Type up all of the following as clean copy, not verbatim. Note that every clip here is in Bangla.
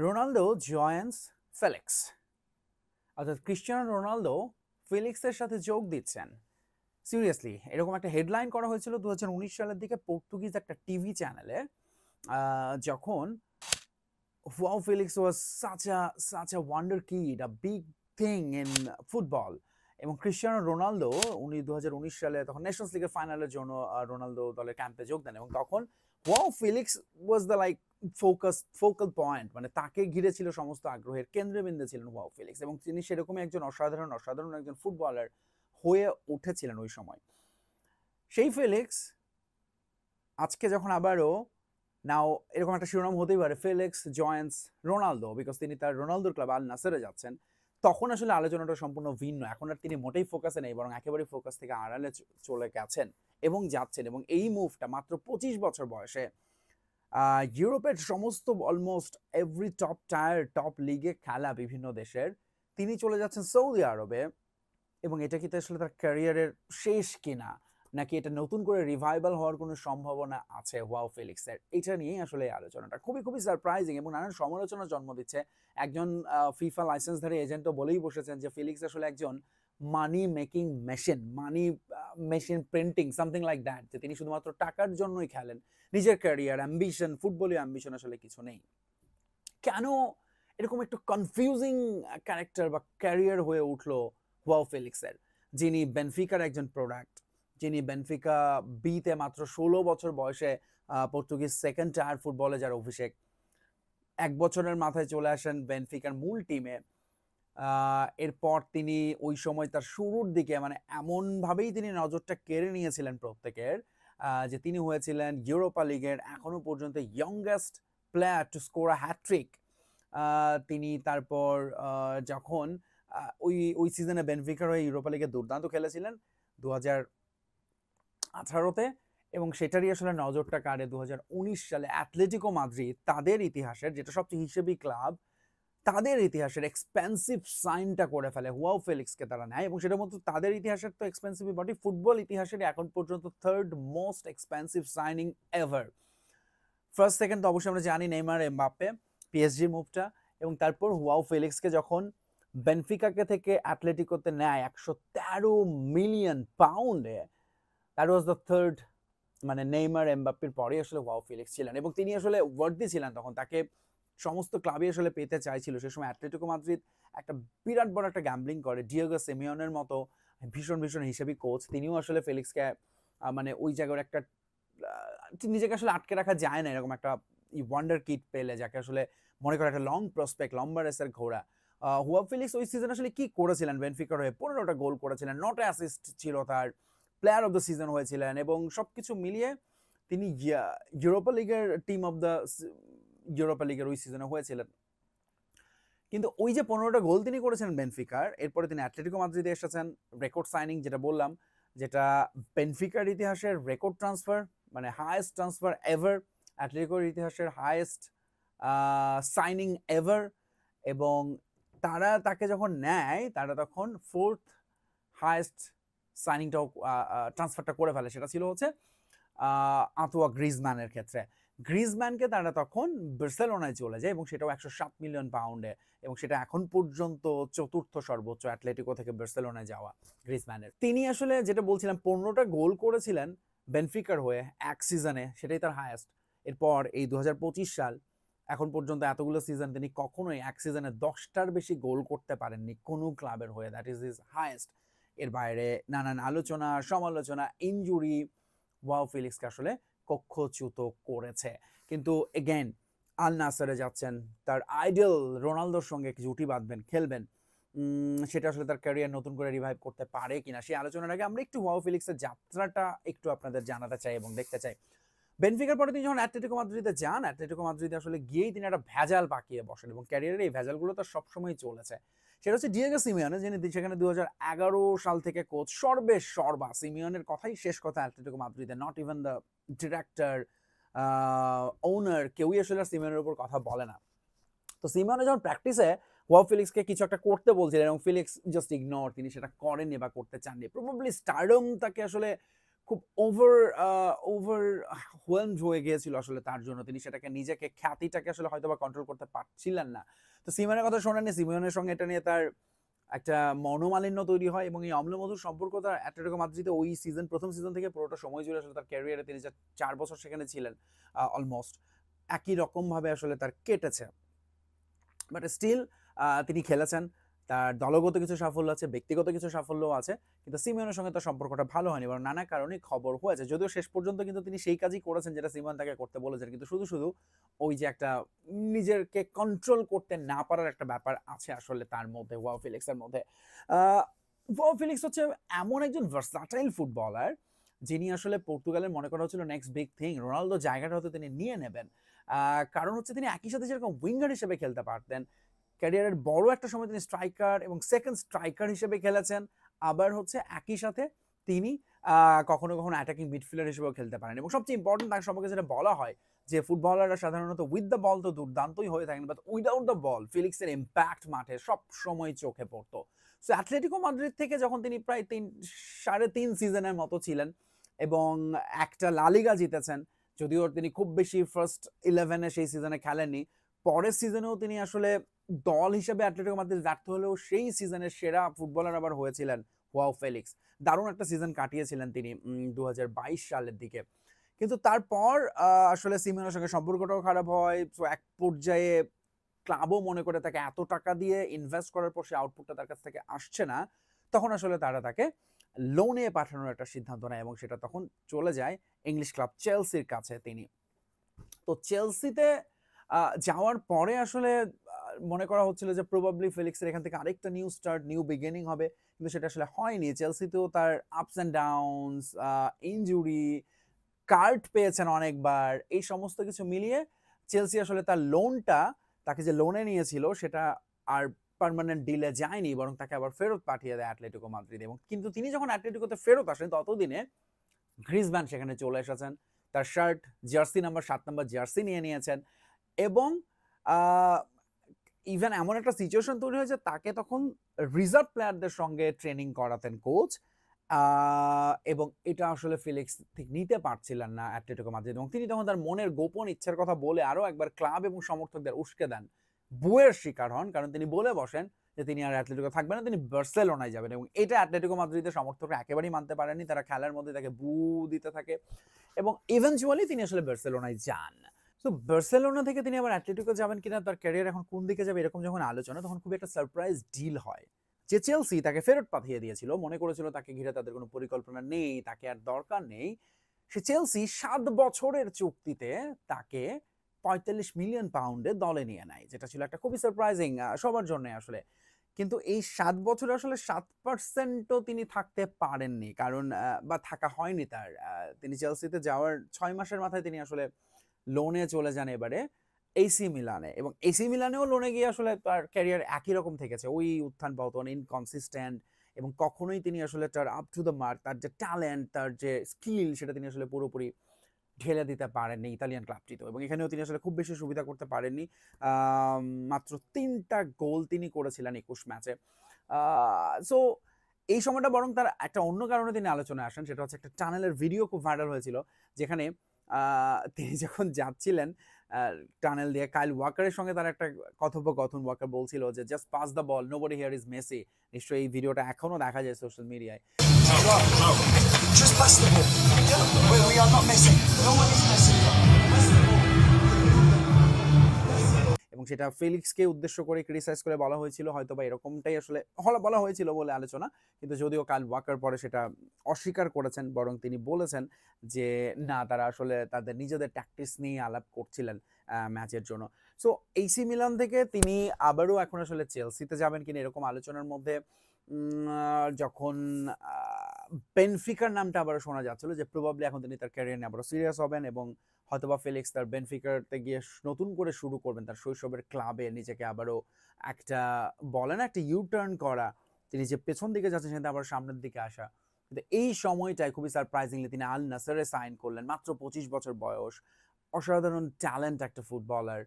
রোনালদো জয়েন্স ফেলিক্স, অর্থাৎ ক্রিস্টিয়ানো রোনালদো ফেলিক্সের সাথে যোগ দিচ্ছেন। সিরিয়াসলি এরকম একটা হেডলাইন করা হয়েছিল 2019 সালের দিকে পর্তুগিজ একটা টিভি চ্যানেলে, যখন Joao Felix was such a wonder kid, a big thing in football. এবং ক্রিস্টিয়ানো রোনালদো উনি 2019 সালে তখন নেশনস লিগের ফাইনালের জন্য রোনালদো দলের ক্যাম্পে যোগ দেন, এবং তখন wow Felix was the like focal point, মানে তাকে ঘিরে ছিল সমস্ত আগ্রহের কেন্দ্রবিন্দু ছিলেন ওয়াও ফেলিক্স, এবং তিনি সেরকমই একজন অসাধারণ একজন ফুটবলার হয়ে উঠেছিলেন ওই সময়। সেই ফেলিক্স আজকে যখন আবারও নাও এরকম একটা শিরোনাম হতেই পারে, ফেলিক্স জয়েন্স রোনালদো, বিকজ তিনি তার রোনালদোর ক্লাব আল নাসেরে যাচ্ছেন, তখন আসলে আলোচনাটা সম্পূর্ণ ভিন্ন। এখন আর তিনি মোটেই ফোকাসে নেই, বরং একেবারে ফোকাস থেকে আড়ালে চলে গেছেন এবং যাচ্ছেন। এবং এই মুভটা মাত্র 25 বছর বয়সে ইউরোপের সমস্ত অলমোস্ট এভরি টপ লিগে খেলা বিভিন্ন দেশের তিনি চলে যাচ্ছেন সৌদি আরবে। এবং এটা কি আসলে তার ক্যারিয়ারের শেষ কিনা, নাকি এটা নতুন করে রিভাইভাল হওয়ার কোনো সম্ভাবনা আছে ওয়াও ফেলিক্সের, এটা নিয়েই আসলে এই আলোচনাটা খুবই সারপ্রাইজিং এবং নানান সমালোচনা জন্ম দিচ্ছে। একজন ফিফা লাইসেন্সধারী এজেন্টও বলেই বসেছেন যে ফেলিক্স আসলে একজন মানি making machine printing something like that, যে তিনি শুধুমাত্র টাকার জন্যই খেলেন, নিজের ক্যারিয়ার অ্যাম্বিশন, ফুটবলীয় অ্যাম্বিশন আসলে কিছু নেই। কেন এরকম একটু কনফিউজিং ক্যারেক্টার বা ক্যারিয়ার হয়ে উঠলো ওয়াও ফেলিক্সের, যিনি বেনফিকার একজন প্রোডাক্ট, যিনি বেনফিকা বিতে মাত্র 16 বছর বয়সে পর্তুগিজ সেকেন্ড টায়ার ফুটবলে যার অভিষেক, 1 বছরের মাথায় চলে আসেন বেনফিকার মূল টিমে। এরপর তিনি ওই সময় তার শুরুর দিকে মানে এমনভাবেই তিনি নজরটা কেড়ে নিয়েছিলেন প্রত্যেকের, যে তিনি হয়েছিলেন ইউরোপা লিগের এখনো পর্যন্ত ইয়ংগেস্ট প্লেয়ার টু স্কোর আ হ্যাট্রিক। তিনি তারপর যখন ওই সিজনে বেনফিকার হয়ে ইউরোপা লিগে দুর্দান্ত খেলেছিলেন 2018-তে, এবং সেটারই আসলে নজরটা কাড়ে 2019 সালে অ্যাটলেটিকো মাদ্রিদ, তাদের ইতিহাসের যেটা সবচেয়ে হিসেবি ক্লাব, তাদের ইতিহাসের এক্সপেন্সিভ সাইনটা করে ফেলে ওয়াও ফেলিক্সকে তারা নেয়। এবং সেটার মধ্যে তাদের ইতিহাসের তো এক্সপেন্সিভ বডি, ফুটবল ইতিহাসের এখন পর্যন্ত 3rd most expensive signing ever. First second তো অবশ্যই আমরা জানি নেইমার এমবাপ্পে, পিএসজি মুভটা, এবং তারপর ওয়াও ফেলিক্সকে যখন বেনফিকাকে থেকে অ্যাটলেটিকোতে নেয় 113 মিলিয়ন পাউন্ডে, দ্যাট ওয়াজ দ্য 3rd, মানে নেইমার এমবাপ্পের পরে আসলে ওয়াও ফেলিক্স ছিলেন, এবং তিনি আসলে ওয়ার্দি ছিলেন তখন, তাকে সমস্ত ক্লাবই আসলে পেতে চাইছিল। সে সময় অ্যাটলেটিকো মাদ্রিদ একটা বিরাট বড় একটা গ্যাম্বলিং করে, ডিয়েগো সিমিওনের মতো ভীষণ হিসেবে কোচ, তিনিও আসলে ফেলিক্সকে মানে ওই জায়গার একটা নিজেকে আসলে আটকে রাখা যায় না, এরকম একটা ওয়ান্ডার কিড পেলে, যাকে আসলে মনে করে একটা লং প্রসপেক্ট, লম্বা রেসের ঘোড়া। ওয়াও ফেলিক্স ওই সিজন আসলে কি করেছিলেন, বেনফিকার হয়ে 15টা গোল করেছিলেন, 9টা অ্যাসিস্ট ছিল তার, প্লেয়ার অফ দ্য সিজন হয়েছিলেন, এবং সবকিছু মিলিয়ে তিনি ইউরোপা লিগের টিম অফ দ্য ইউরোপা লিগের ওই সিজনে হয়েছিলেন। কিন্তু ওই যে 15টা গোল তিনি করেছিলেন বেনফিকার, এরপরে তিনি অ্যাটলেটিকো মাদ্রিদে এসেছেন, রেকর্ড সাইনিং যেটা বললাম, যেটা বেনফিকার ইতিহাসের রেকর্ড ট্রান্সফার, মানে হাইয়েস্ট ট্রান্সফার এভার, অ্যাটলেটিকোর ইতিহাসের হাইয়েস্ট সাইনিং এভার, এবং তারা তাকে যখন নেয় তারা তখন 4th হাইয়েস্ট সাইনিংটাও ট্রান্সফারটা করে ফেলে, সেটা ছিল হচ্ছে আঁতোয়া গ্রিজম্যানের ক্ষেত্রে। গ্রিজম্যানকে তারা তখন বার্সেলোনায় চলে যায়, এবং সেটাও 107 মিলিয়ন পাউন্ডে, এবং সেটা এখন পর্যন্ত 4র্থ সর্বোচ্চ অ্যাটলেটিকো থেকে বার্সেলোনায় যাওয়া গ্রিজম্যানের। তিনি আসলে যেটা বলছিলাম 15টা গোল করেছিলেন বেনফিকার হয়ে এক সিজনে, সেটাই তার হায়েস্ট। এরপর এই 2025 সাল এখন পর্যন্ত এতগুলো সিজন তিনি কখনোই এক সিজনে 10টার বেশি গোল করতে পারেননি কোনো ক্লাবের হয়ে, দ্যাট ইজ হিজ হায়েস্ট। এর বাইরে নানান আলোচনা, সমালোচনা, ইনজুরি ওয়াও ফেলিক্সকে আসলে কক্ষচ্যুত করেছে। কিন্তু এগেন আল নাসেরে যাচ্ছেন, তার আইডল রোনালদোর সঙ্গে জুটি বাঁধবেন, খেলবেন, সেটা আসলে তার ক্যারিয়ার নতুন করে রিভাইভ করতে পারে কিনা, সেই আলোচনার আগে আমরা একটু ওয়াও ফেলিক্সের যাত্রাটা একটু আপনাদের জানাতে চাই এবং দেখতে চাই। বেনফিকার পরে তিনি যখন অ্যাটলেটিকো মাদ্রিদে যান, অ্যাটলেটিকো মাদ্রিদে আসলে গিয়েই তিনি একটা ভেজাল পাকিয়ে বসেন, এবং ক্যারিয়ারের এই ভেজালগুলো তো সবসময় চলেছে। সেটা হচ্ছে ডিয়েগো সিমিওনে, যিনি সেখানে 2011 সাল থেকে কোচ, সর্বা সিমিওনের কথাই শেষ কথা অ্যাটলেটিকো মাদ্রিদে, not even the director, owner, কেউই আসলে সিমিওনের উপর কথা বলে না। তো সিমিওনে যখন প্র্যাকটিসে ওয়াও ফেলিক্সকে কিছু একটা করতে বলছিলেন, এবং ফেলিক্স জাস্ট ইগনোর, তিনি সেটা করেননি বা করতে চাননি। প্রবাবলি স্টারডম তাকে আসলে খুব ওভারওয়েলমড হয়ে গিয়েছিল আসলে তার জন্য। তিনি সেটাকে নিজেকে খ্যাতিটাকে আসলে হয়তোবা কন্ট্রোল করতে পারছিলেন না। তো সিমনের কথা শোনেননি, সিমিওনের সঙ্গে এটা নিয়ে তার একটা মনোমালিন্য তৈরি হয় এবং এই অম্লমধুর সম্পর্ক তার অ্যাটলেটিকো মাদ্রিদে ওই সিজন, প্রথম সিজন থেকে পুরোটা সময় জুড়ে আসলে তার ক্যারিয়ারে তিনি যে 4 বছর সেখানে ছিলেন অলমোস্ট একই রকমভাবে আসলে তার কেটেছে। বাট স্টিল তিনি খেলেছেন। তার দলগত কিছু সাফল্য আছে, ব্যক্তিগত কিছু সাফল্যও আছে। কিন্তু সিমিওনের সঙ্গে তার সম্পর্কটা ভালো হয়নি এবং নানা কারণে খবর হয়েছে। যদিও শেষ পর্যন্ত কিন্তু তিনি সেই কাজই করেছেন যেটা সিমিওন তাকে করতে বলেছেন। কিন্তু শুধু ওই যে একটা নিজেকে কন্ট্রোল করতে না পারার একটা ব্যাপার আছে আসলে তার মধ্যে, ওয়াও ফেলিক্সের মধ্যে। ওয়াও ফেলিক্স হচ্ছে এমন একজন ভার্সাটাইল ফুটবলার যিনি আসলে পর্তুগালের মনে করা হচ্ছিল নেক্সট বিগ থিং। রোনালদো জায়গাটা হয়তো তিনি নিয়ে নেবেন। কারণ হচ্ছে তিনি একই সাথে যেরকম উইঙ্গার হিসেবে খেলতে পারতেন, ক্যারিয়ারের বড় একটা সময় তিনি স্ট্রাইকার এবং সেকেন্ড স্ট্রাইকার হিসেবে খেলেছেন। আবার হচ্ছে একই সাথে তিনি কখনো কখনো অ্যাটাকিং মিডফিল্ডার হিসেবেও খেলতে পারেন এবং সবচেয়ে ইম্পর্টেন্ট তার সম্পর্কে যেটা বলা হয় যে ফুটবলাররা সাধারণত উইথ দ্য বল তো দুর্দান্তই হয়ে থাকেন, বাট উইদাউট দ্য বল ফিলিক্সের ইম্প্যাক্ট মাঠে সব সময় চোখে পড়তো। সো অ্যাটলেটিকো মাদ্রিদ থেকে যখন তিনি প্রায় 3.5 সিজনের মতো ছিলেন এবং একটা লা লিগা জিতেছেন, যদিও তিনি খুব বেশি ফার্স্ট 11-এ সেই সিজনে খেলেননি, পরের সিজনেও তিনি আসলে দল হিসেবে অ্যাটলেটিকো মাদ্রিদ ব্যর্থ হলেও সেই সিজনের সেরা ফুটবলার আবার হয়েছিলেন ওয়াও ফেলিক্স। দারুণ একটা সিজন কাটিয়েছিলেন তিনি 2022 সালের দিকে। কিন্তু তারপর আসলে সিমিওনের সঙ্গে সম্পর্কটাও খারাপ হয়। তো এক পর্যায়ে ক্লাবও মনে করে তাকে এত টাকা দিয়ে ইনভেস্ট করার পর সে আউটপুটটা তার কাছ থেকে আসছে না, তখন আসলে তারা তাকে লোনে পাঠানোর একটা সিদ্ধান্ত নেয় এবং সেটা তখন চলে যায় ইংলিশ ক্লাব চেলসির কাছে তিনি। তো চেলসিতে যাওয়ার পরে আসলে মনে করা হচ্ছিল যে প্রবাবলি ফেলিক্সের এখান থেকে আরেকটা নিউ স্টার্ট, নিউ বিগিনিং হবে, কিন্তু সেটা আসলে হয়নি। চেলসিতেও তার ups and downs, injury, card পেয়েছেন অনেকবার, এই সমস্ত কিছু মিলিয়ে চেলসি আসলে তার লোনটা, তাকে যে লোনে নিয়েছিল সেটা আর পার্মানেন্ট ডিলে যায়নি, বরং তাকে আবার ফেরত পাঠিয়ে দেয় অ্যাটলেটিকো মাদ্রিদ। এবং কিন্তু তিনি যখন অ্যাটলেটিকোতে ফেরত আসেন ততদিনে গ্রিজম্যান সেখানে চলে এসেছেন, তার shirt jersey number 7 number jersey নিয়ে নিয়েছেন এবং ইভেন এমন একটা সিচুয়েশন তৈরি হয়েছে তাকে তখন রিজার্ভ প্লেয়ারদের সঙ্গে ট্রেনিং করাতেন কোচ, এবং এটা আসলে ফেলিক্স ঠিক নিতে পারছিলেন না অ্যাটলেটিকো মাদ্রিদ এবং তিনি তখন তার মনের গোপন ইচ্ছার কথা বলে আরো একবার ক্লাব এবং সমর্থকদের উস্কে দেন। বুয়ের শিকার হন, কারণ তিনি বলে বসেন যে তিনি আর অ্যাটলেটিকো থাকবেন না, তিনি বার্সেলোনায় যাবেন এবং এটা অ্যাটলেটিকো মাদ্রিদের সমর্থকরা একেবারেই মানতে পারেননি। তারা খেলার মধ্যে তাকে বু দিতে থাকে এবং ইভেনচুয়ালি তিনি আসলে বার্সেলোনায় যান। তো বার্সেলোনা থেকে তিনি আবার অ্যাটলেটিকো যাবেন কিনা, তার ক্যারিয়ার এখন কোন দিকে যাবে এরকম যখন আলোচনা, তখন খুব একটা সারপ্রাইজ ডিল হয় যে চেলসি তাকে ফেরত পাঠিয়ে দিয়েছিল, মনে করেছিল তাকে ঘিরে তাদের কোনো পরিকল্পনা নেই, তাকে আর দরকার নেই। সে চেলসি 7 বছরের চুক্তিতে তাকে 45 মিলিয়ন পাউন্ডে দলে নিয়ে নেয়, যেটা ছিল একটা খুবই সারপ্রাইজিং সবার জন্য আসলে। কিন্তু এই 7 বছরে আসলে 7%ও তিনি থাকতে পারেননি, কারণ বা থাকা হয়নি তার। তিনি চেলসিতে যাওয়ার 6 মাসের মাথায় তিনি আসলে লোনে চলে যান এবারে এসি মিলানে, এবং এসি মিলানেও লোনে গিয়ে আসলে তার ক্যারিয়ার একই রকম থেকেছে, ওই উত্থান পতন, ইনকনসিস্টেন্ট, এবং কখনোই তিনি আসলে তার আপ টু দ্য মার্ক, তার যে ট্যালেন্ট, তার যে স্কিল, সেটা তিনি আসলে পুরোপুরি ঢেলে দিতে পারেননি ইতালিয়ান ক্লাবটিতেও। এবং এখানেও তিনি আসলে খুব বেশি সুবিধা করতে পারেননি। মাত্র 3টা গোল তিনি করেছিলেন 21 ম্যাচে। সো এই সময়টা বরং তার একটা অন্য কারণে তিনি আলোচনায় আসেন, সেটা হচ্ছে একটা টানেলের ভিডিও খুব ভাইরাল হয়েছিল, যেখানে তিনি যখন যাচ্ছিলেন টানেল দিয়ে, কাইল ওয়াকারের সঙ্গে তার একটা কথোপকথন, ওয়াকার বলছিল যে just pass the ball, nobody here is Messi. নিশ্চয়ই এই ভিডিওটা এখনো দেখা যায় সোশ্যাল মিডিয়ায়। Just pass the ball. We are not Messi. No one is Messi. এবং সেটা ফেলিক্সকে উদ্দেশ্য করে ক্রিটিসাইজ করে বলা হয়েছিল, হয়তো বা এরকমটাই আসলে বলা হয়েছিল বলে আলোচনা। কিন্তু যদিও কাইল ওয়াকার পরে সেটা অস্বীকার করেছেন, বরং তিনি বলেছেন যে না, তারা আসলে তাদের নিজেদের ট্যাকটিক্স নিয়ে আলাপ করছিলেন ম্যাচের জন্য। সো এসি মিলান থেকে তিনি আবারও এখন আসলে চেলসিতে যাবেন কিনা এরকম আলোচনার মধ্যে যখন বেনফিকার নামটা আবারও শোনা যাচ্ছিল, যে প্রবাবলি এখন তিনি তার ক্যারিয়ার নিয়ে আবারও সিরিয়াস হবেন এবং হয়তোবা ফেলিক্স তার বেনফিকাতে গিয়ে নতুন করে শুরু করবেন তার শৈশবের ক্লাবে নিজেকে আবারও একটা, বলে না একটা ইউ টার্ন করা, তিনি যে পেছন দিকে যাচ্ছেন সেটা আবার সামনের দিকে আসা। কিন্তু এই সময়টায় খুবই সারপ্রাইজিংলি তিনি আল নাসরে সাইন করলেন, মাত্র 25 বছর বয়স, অসাধারণ ট্যালেন্ট একটা ফুটবলার।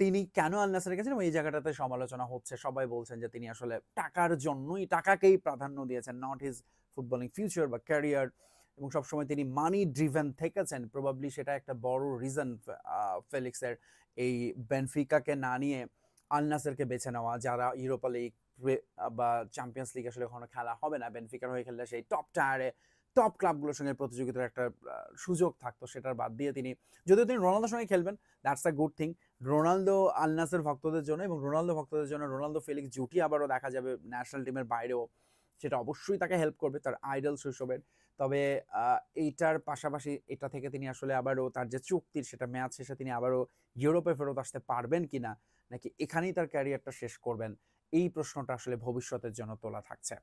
তিনি কেন আল নাসরে গেছেন এই জায়গাটাতে সমালোচনা হচ্ছে, সবাই বলছেন যে তিনি আসলে টাকার জন্যই, টাকাকেই প্রাধান্য দিয়েছেন, নট হিজ ফুটবলিং ফিউচার বা ক্যারিয়ার। এবং সবসময় তিনি মানি ড্রিভেন থেকেছেন, প্রবাবলি সেটা একটা বড় রিজন ফেলিক্সের এই বেনফিকাকে না নিয়ে আল নাসেরকে বেছে নেওয়া, যারা ইউরোপা লিগ বা চ্যাম্পিয়ন্স লিগ আসলে কখনো খেলা হবে না, বেনফিকার হয়ে খেললে সেই টপ টায়ারে টপ ক্লাবগুলোর সঙ্গে প্রতিযোগিতার একটা সুযোগ থাকতো, সেটার বাদ দিয়ে তিনি, যদিও তিনি রোনালদোর সঙ্গে খেলবেন, that's a good thing. Ronaldo Al Nassr ভক্তদের জন্য এবং রোনালদো ভক্তদের জন্য রোনালদো ফেলিক্স জুটি আবারও দেখা যাবে ন্যাশনাল টিমের বাইরেও, সেটা অবশ্যই তাকে হেল্প করবে তার আইডল শৈশবের। তবে এইটার পাশাপাশি এটা থেকে তিনি আসলে আবারও তার যে চুক্তির সেটা ম্যাচ শেষে তিনি আবারও ইউরোপে ফেরত আসতে পারবেন কিনা, নাকি এখানেই তার ক্যারিয়ারটা শেষ করবেন, এই প্রশ্নটা আসলে ভবিষ্যতের জন্য তোলা থাকছে।